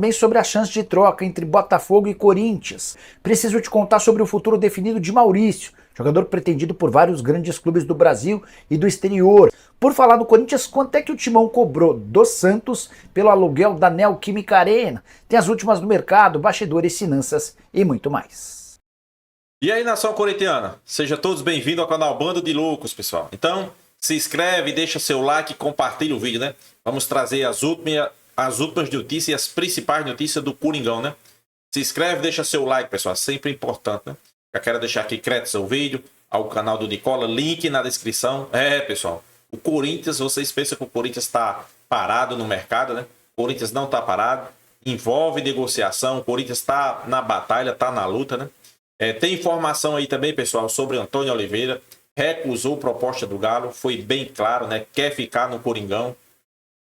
Também sobre a chance de troca entre Botafogo e Corinthians. Preciso te contar sobre o futuro definido de Maurício, jogador pretendido por vários grandes clubes do Brasil e do exterior. Por falar do Corinthians, quanto é que o Timão cobrou do Santos pelo aluguel da Neoquímica Arena? Tem as últimas do mercado, bastidores, finanças e muito mais. E aí, nação corintiana, sejam todos bem-vindos ao canal Bando de Loucos, pessoal. Então, se inscreve, deixa seu like e compartilha o vídeo, né? Vamos trazer as últimas notícias e as principais notícias do Coringão, né? Se inscreve, deixa seu like, pessoal, sempre importante, né? Já quero deixar aqui crédito ao vídeo, ao canal do Nicola, link na descrição. Pessoal, o Corinthians, vocês pensam que o Corinthians está parado no mercado, né? O Corinthians não está parado, envolve negociação, o Corinthians está na batalha, está na luta, né? Tem informação aí também, pessoal, sobre Antônio Oliveira, recusou proposta do Galo, foi bem claro, né? Quer ficar no Coringão,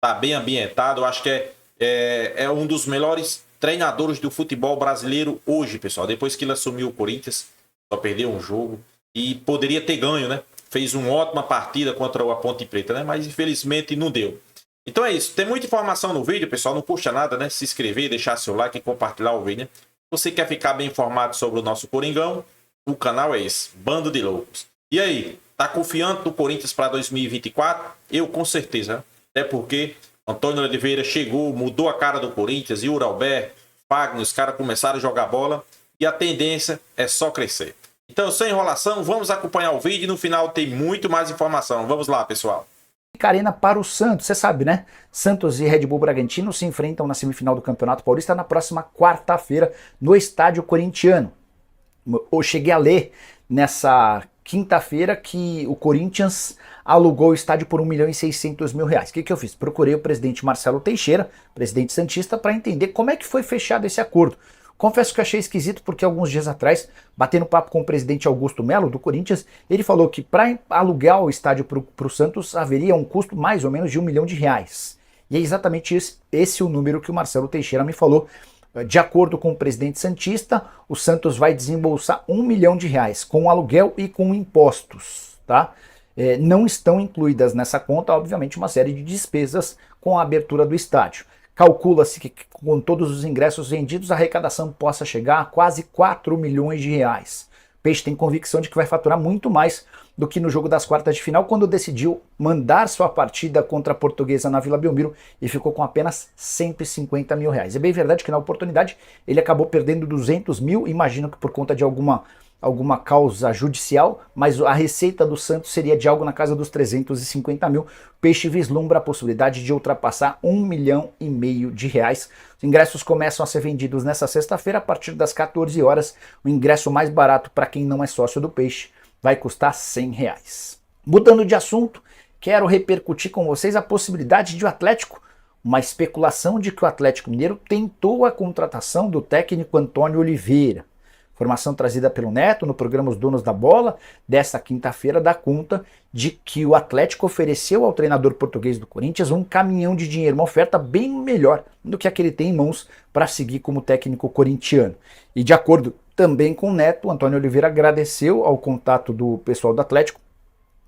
tá bem ambientado, eu acho que é um dos melhores treinadores do futebol brasileiro hoje, pessoal. Depois que ele assumiu o Corinthians, só perdeu um jogo e poderia ter ganho, né? Fez uma ótima partida contra a Ponte Preta, né? Mas infelizmente não deu. Então é isso, tem muita informação no vídeo, pessoal, não custa nada, né? Se inscrever, deixar seu like e compartilhar o vídeo, né? Se você quer ficar bem informado sobre o nosso Coringão, o canal é esse, Bando de Loucos. E aí, tá confiante no Corinthians para 2024? Eu com certeza, né? Até porque Antônio Oliveira chegou, mudou a cara do Corinthians, e o Alberto, Fagner, os caras começaram a jogar bola e a tendência é só crescer. Então, sem enrolação, vamos acompanhar o vídeo e no final tem muito mais informação. Vamos lá, pessoal. Arena para o Santos, você sabe, né? Santos e Red Bull Bragantino se enfrentam na semifinal do Campeonato Paulista na próxima quarta-feira no estádio corintiano. Eu cheguei a ler nessa quinta-feira que o Corinthians alugou o estádio por R$1.600.000. O que eu fiz? Procurei o presidente Marcelo Teixeira, presidente santista, para entender como é que foi fechado esse acordo. Confesso que achei esquisito porque alguns dias atrás, batendo papo com o presidente Augusto Melo, do Corinthians, ele falou que para alugar o estádio para o Santos haveria um custo mais ou menos de R$1 milhão. E é exatamente esse o número que o Marcelo Teixeira me falou. De acordo com o presidente santista, o Santos vai desembolsar R$1 milhão com aluguel e com impostos, tá? Não estão incluídas nessa conta, obviamente, uma série de despesas com a abertura do estádio. Calcula-se que com todos os ingressos vendidos, a arrecadação possa chegar a quase R$4 milhões. O Peixe tem convicção de que vai faturar muito mais do que no jogo das quartas de final, quando decidiu mandar sua partida contra a Portuguesa na Vila Belmiro e ficou com apenas R$150 mil. É bem verdade que na oportunidade ele acabou perdendo 200 mil, imagino que por conta de alguma causa judicial, mas a receita do Santos seria de algo na casa dos 350 mil. Peixe vislumbra a possibilidade de ultrapassar R$1,5 milhão. Os ingressos começam a ser vendidos nessa sexta-feira a partir das 14 horas. O ingresso mais barato para quem não é sócio do Peixe vai custar R$100. Mudando de assunto, quero repercutir com vocês a possibilidade de o Atlético, uma especulação de que o Atlético Mineiro tentou a contratação do técnico Antônio Oliveira. Informação trazida pelo Neto no programa Os Donos da Bola desta quinta-feira dá conta de que o Atlético ofereceu ao treinador português do Corinthians um caminhão de dinheiro, uma oferta bem melhor do que a que ele tem em mãos para seguir como técnico corintiano. E de acordo também com o Neto, o Antônio Oliveira agradeceu ao contato do pessoal do Atlético,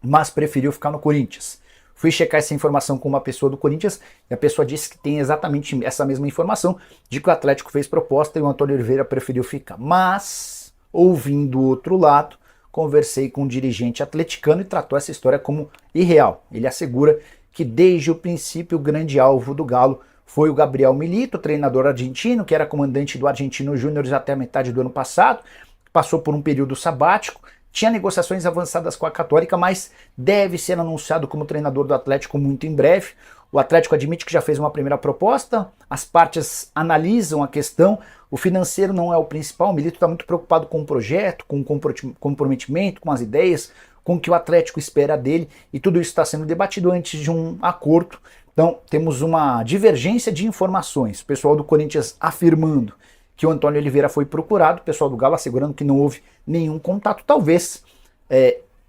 mas preferiu ficar no Corinthians. Fui checar essa informação com uma pessoa do Corinthians e a pessoa disse que tem exatamente essa mesma informação de que o Atlético fez proposta e o Antônio Oliveira preferiu ficar. Mas, ouvindo o outro lado, conversei com um dirigente atleticano e tratou essa história como irreal. Ele assegura que desde o princípio o grande alvo do Galo foi o Gabriel Milito, treinador argentino, que era comandante do Argentino Júnior até a metade do ano passado, passou por um período sabático, tinha negociações avançadas com a Católica, mas deve ser anunciado como treinador do Atlético muito em breve. O Atlético admite que já fez uma primeira proposta, as partes analisam a questão, o financeiro não é o principal, o Milito está muito preocupado com o projeto, com o comprometimento, com as ideias, com o que o Atlético espera dele, e tudo isso está sendo debatido antes de um acordo. Então temos uma divergência de informações, o pessoal do Corinthians afirmando que o Antônio Oliveira foi procurado, o pessoal do Galo assegurando que não houve nenhum contato. Talvez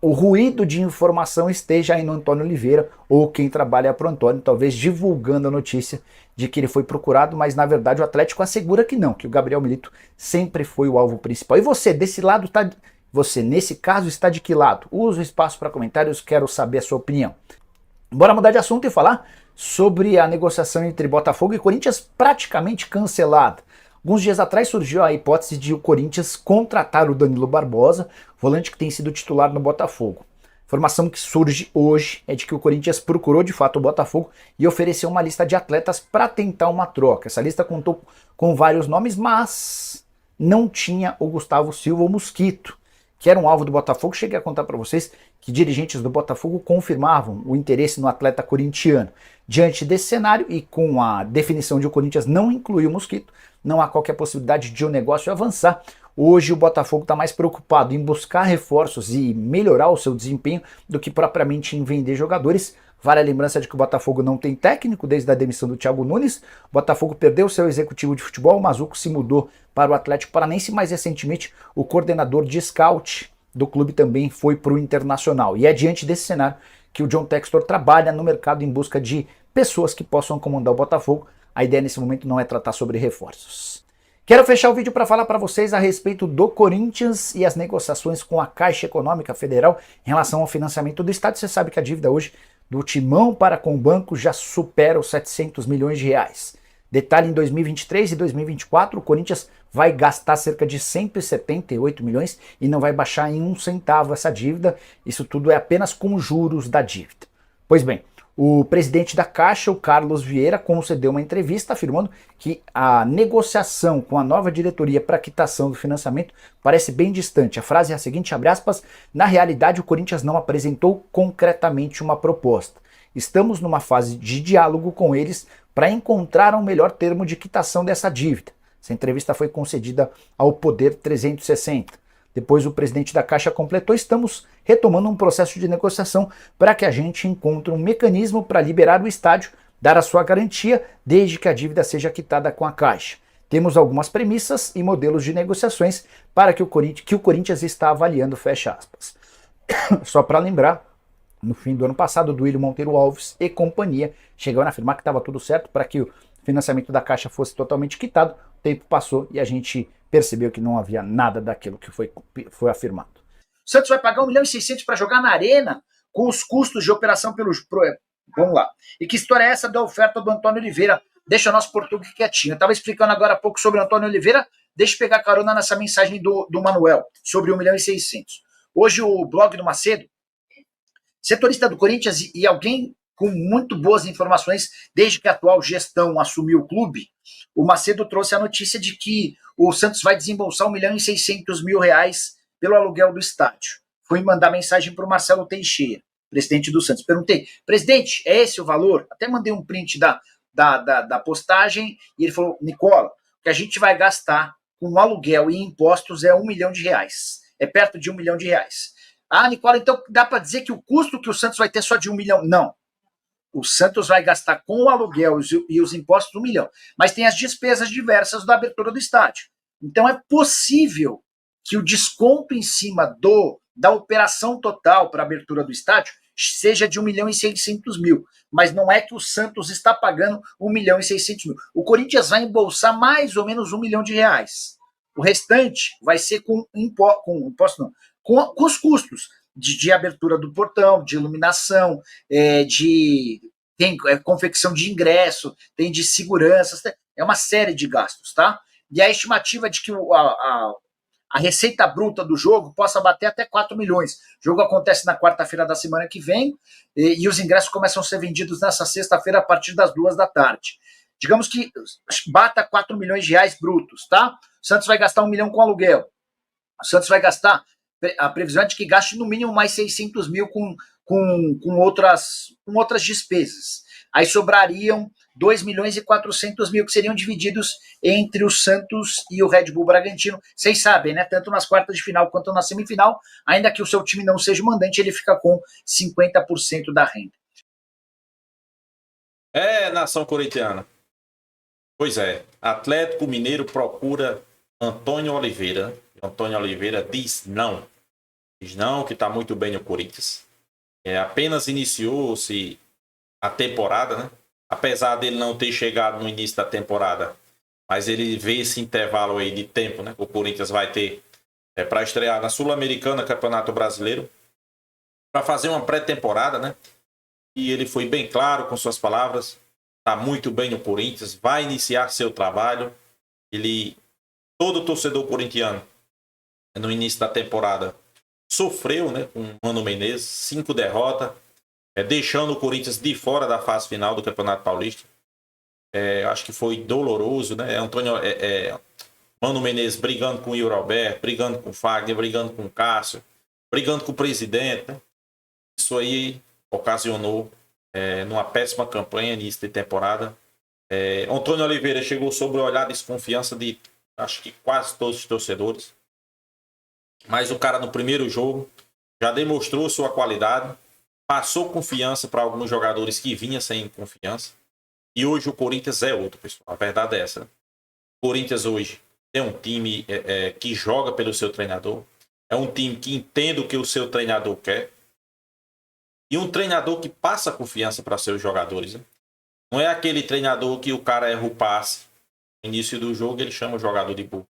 o ruído de informação esteja aí no Antônio Oliveira, ou quem trabalha para o Antônio, talvez divulgando a notícia de que ele foi procurado, mas na verdade o Atlético assegura que não, que o Gabriel Milito sempre foi o alvo principal. E você, desse lado, você nesse caso está de que lado? Usa o espaço para comentários, quero saber a sua opinião. Bora mudar de assunto e falar sobre a negociação entre Botafogo e Corinthians praticamente cancelada. Alguns dias atrás surgiu a hipótese de o Corinthians contratar o Danilo Barbosa, volante que tem sido titular no Botafogo. A informação que surge hoje é de que o Corinthians procurou de fato o Botafogo e ofereceu uma lista de atletas para tentar uma troca. Essa lista contou com vários nomes, mas não tinha o Gustavo Silva, o Mosquito, que era um alvo do Botafogo. Cheguei a contar para vocês que dirigentes do Botafogo confirmavam o interesse no atleta corintiano. Diante desse cenário e com a definição de o Corinthians não incluir o Mosquito, não há qualquer possibilidade de o negócio avançar. Hoje o Botafogo está mais preocupado em buscar reforços e melhorar o seu desempenho do que propriamente em vender jogadores. Vale a lembrança de que o Botafogo não tem técnico desde a demissão do Thiago Nunes. O Botafogo perdeu seu executivo de futebol, o Mazuco se mudou para o Atlético Paranaense, mais recentemente o coordenador de scout do clube também foi para o Internacional. E é diante desse cenário que o John Textor trabalha no mercado em busca de pessoas que possam comandar o Botafogo. A ideia nesse momento não é tratar sobre reforços. Quero fechar o vídeo para falar para vocês a respeito do Corinthians e as negociações com a Caixa Econômica Federal em relação ao financiamento do estádio. Você sabe que a dívida hoje do Timão para com o banco já supera os 700 milhões de reais. Detalhe, em 2023 e 2024 o Corinthians vai gastar cerca de 178 milhões e não vai baixar em um centavo essa dívida. Isso tudo é apenas com juros da dívida. Pois bem, o presidente da Caixa, o Carlos Vieira, concedeu uma entrevista afirmando que a negociação com a nova diretoria para a quitação do financiamento parece bem distante. A frase é a seguinte, abre aspas, na realidade o Corinthians não apresentou concretamente uma proposta. Estamos numa fase de diálogo com eles para encontrar um melhor termo de quitação dessa dívida. Essa entrevista foi concedida ao Poder 360. Depois o presidente da Caixa completou, estamos retomando um processo de negociação para que a gente encontre um mecanismo para liberar o estádio, dar a sua garantia, desde que a dívida seja quitada com a Caixa. Temos algumas premissas e modelos de negociações para que o Corinthians está avaliando, fecha aspas. Só para lembrar, no fim do ano passado, o Duílio Monteiro Alves e companhia chegaram a afirmar que estava tudo certo para que o financiamento da Caixa fosse totalmente quitado. O tempo passou e a gente percebeu que não havia nada daquilo que foi afirmado. O Santos vai pagar 1,6 milhão para jogar na Arena com os custos de operação pelos... Vamos lá. E que história é essa da oferta do Antônio Oliveira? Deixa o nosso português quietinho. Eu estava explicando agora há pouco sobre o Antônio Oliveira. Deixa eu pegar carona nessa mensagem do Manuel sobre 1,6 milhão. Hoje o blog do Macedo, setorista do Corinthians e alguém com muito boas informações desde que a atual gestão assumiu o clube, o Macedo trouxe a notícia de que o Santos vai desembolsar 1,6 milhão pelo aluguel do estádio. Fui mandar mensagem para o Marcelo Teixeira, presidente do Santos. Perguntei, presidente, é esse o valor? Até mandei um print da postagem e ele falou, Nicola, o que a gente vai gastar com aluguel e impostos é 1 milhão de reais. É perto de 1 milhão de reais. Ah, Nicola, então dá para dizer que o custo que o Santos vai ter só de 1 milhão? Não. O Santos vai gastar com o aluguel e os impostos 1 milhão. Mas tem as despesas diversas da abertura do estádio. Então é possível que o desconto em cima da operação total para a abertura do estádio seja de 1,6 milhão. Mas não é que o Santos está pagando 1,6 milhão. O Corinthians vai embolsar mais ou menos 1 milhão de reais. O restante vai ser com os custos de abertura do portão, de iluminação, tem confecção de ingresso, tem de segurança, é uma série de gastos, tá? E a estimativa de que a receita bruta do jogo possa bater até 4 milhões. O jogo acontece na quarta-feira da semana que vem e os ingressos começam a ser vendidos nessa sexta-feira a partir das 2 da tarde. Digamos que bata 4 milhões de reais brutos, tá? O Santos vai gastar 1 milhão com aluguel. O Santos vai gastar, a previsão é de que gaste no mínimo mais 600 mil com outras despesas. Aí sobrariam 2 milhões e 400 mil que seriam divididos entre o Santos e o Red Bull Bragantino. Vocês sabem, né? Tanto nas quartas de final quanto na semifinal, ainda que o seu time não seja o mandante, ele fica com 50% da renda. Nação corintiana. Pois é, Atlético Mineiro procura Antônio Oliveira. Antônio Oliveira diz não. Diz não, que está muito bem no Corinthians. Apenas iniciou-se a temporada, né? Apesar dele não ter chegado no início da temporada, mas ele vê esse intervalo aí de tempo, né? Que o Corinthians vai ter para estrear na Sul-Americana, Campeonato Brasileiro, para fazer uma pré-temporada, né? e ele foi bem claro com suas palavras. Está muito bem no Corinthians, vai iniciar seu trabalho. Todo torcedor corintiano, no início da temporada, sofreu, né, com o Mano Menezes, 5 derrotas, deixando o Corinthians de fora da fase final do Campeonato Paulista. Acho que foi doloroso, né? Mano Menezes brigando com o Yuri Alberto, brigando com o Fagner, brigando com o Cássio, brigando com o presidente, né? Isso aí ocasionou numa péssima campanha início de temporada. Antônio Oliveira chegou sob o olhar de desconfiança de, acho que quase todos os torcedores. Mas o cara no primeiro jogo já demonstrou sua qualidade, passou confiança para alguns jogadores que vinham sem confiança. E hoje o Corinthians é outro, pessoal. A verdade é essa. Né? O Corinthians hoje é um time que joga pelo seu treinador. É um time que entende o que o seu treinador quer. E um treinador que passa confiança para seus jogadores. Né? Não é aquele treinador que o cara erra o passe. No início do jogo ele chama o jogador de burro.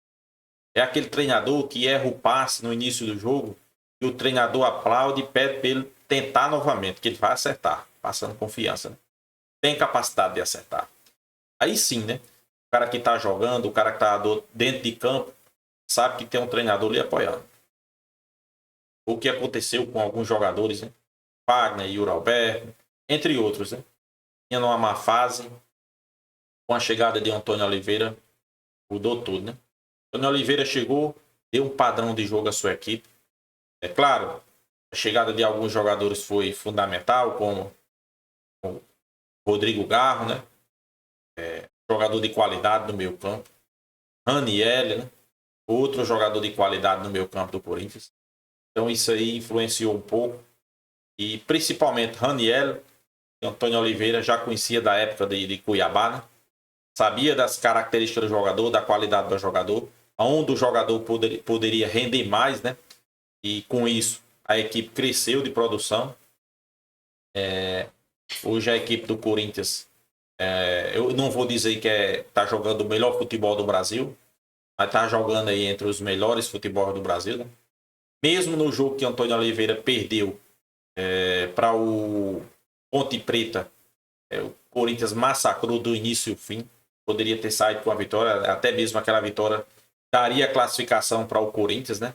É aquele treinador que erra o passe no início do jogo e o treinador aplaude e pede para ele tentar novamente, que ele vai acertar, passando confiança. Né? Tem capacidade de acertar. Aí sim, né? O cara que está jogando, o cara que está dentro de campo, sabe que tem um treinador lhe apoiando. O que aconteceu com alguns jogadores, né? Fagner, Yuri Alberto, entre outros, né? Tinha numa má fase, com a chegada de Antônio Oliveira, mudou tudo, né? Antônio Oliveira chegou, deu um padrão de jogo à sua equipe. É claro, a chegada de alguns jogadores foi fundamental, como o Rodrigo Garro, né? Jogador de qualidade no meio campo. Raniel, né? Outro jogador de qualidade no meio campo do Corinthians. Então isso aí influenciou um pouco. E principalmente Raniel, que Antônio Oliveira já conhecia da época de Cuiabá, né? Sabia das características do jogador, da qualidade do jogador, aonde o jogador poderia render mais, né? E com isso a equipe cresceu de produção. Hoje a equipe do Corinthians, eu não vou dizer que está jogando o melhor futebol do Brasil, mas está jogando aí entre os melhores futebol do Brasil, né? Mesmo no jogo que Antônio Oliveira perdeu para o Ponte Preta, o Corinthians massacrou do início ao fim. Poderia ter saído com a vitória, até mesmo aquela vitória daria classificação para o Corinthians, né?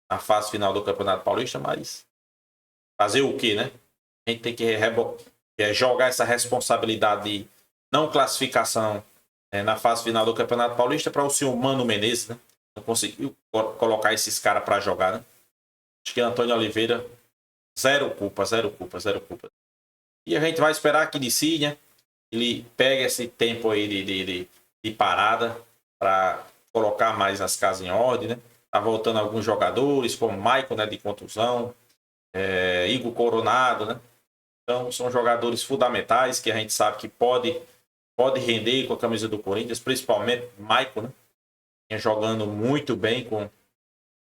Na fase final do Campeonato Paulista, mas fazer o quê, né? A gente tem que jogar essa responsabilidade de não classificação na fase final do Campeonato Paulista para o senhor Mano Menezes, né? Não conseguiu colocar esses caras para jogar, né? Acho que Antônio Oliveira, zero culpa. E a gente vai esperar que inicie, né? Ele pegue esse tempo aí de parada para colocar mais as casas em ordem, né? Tá voltando alguns jogadores, como Maicon, né, de contusão, Igor Coronado, né? Então são jogadores fundamentais que a gente sabe que pode render com a camisa do Corinthians, principalmente Maicon, né? Vinha jogando muito bem com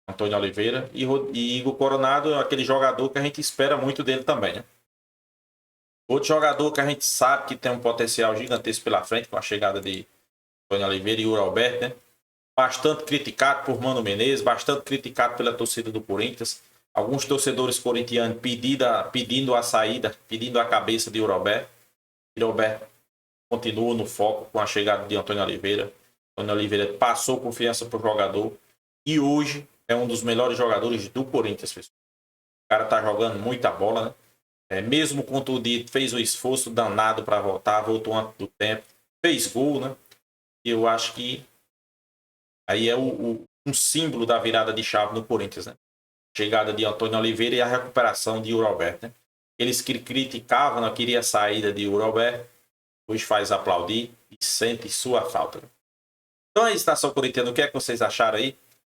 Antônio Oliveira e Igor Coronado é aquele jogador que a gente espera muito dele também, né? Outro jogador que a gente sabe que tem um potencial gigantesco pela frente com a chegada de Antônio Oliveira e Yuri Alberto, né? Bastante criticado por Mano Menezes, bastante criticado pela torcida do Corinthians. Alguns torcedores corintianos pedindo a saída, pedindo a cabeça de Yuri Alberto. Yuri Alberto continua no foco com a chegada de Antônio Oliveira. Antônio Oliveira passou confiança para o jogador e hoje é um dos melhores jogadores do Corinthians, pessoal. O cara tá jogando muita bola, né? Mesmo contundido, fez um esforço danado para voltar, voltou antes do tempo, fez gol, né? E eu acho que aí é um símbolo da virada de chave no Corinthians, né? Chegada de Antônio Oliveira e a recuperação de Yuri Alberto, né? Eles que criticavam, não queria a saída de Yuri Alberto, hoje faz aplaudir e sente sua falta. Né? Então é isso, Nação Corintiana, o que é que vocês acharam aí?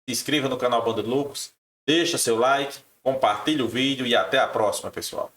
Se inscreva no canal Bando de Loucos, deixa seu like, compartilhe o vídeo e até a próxima, pessoal.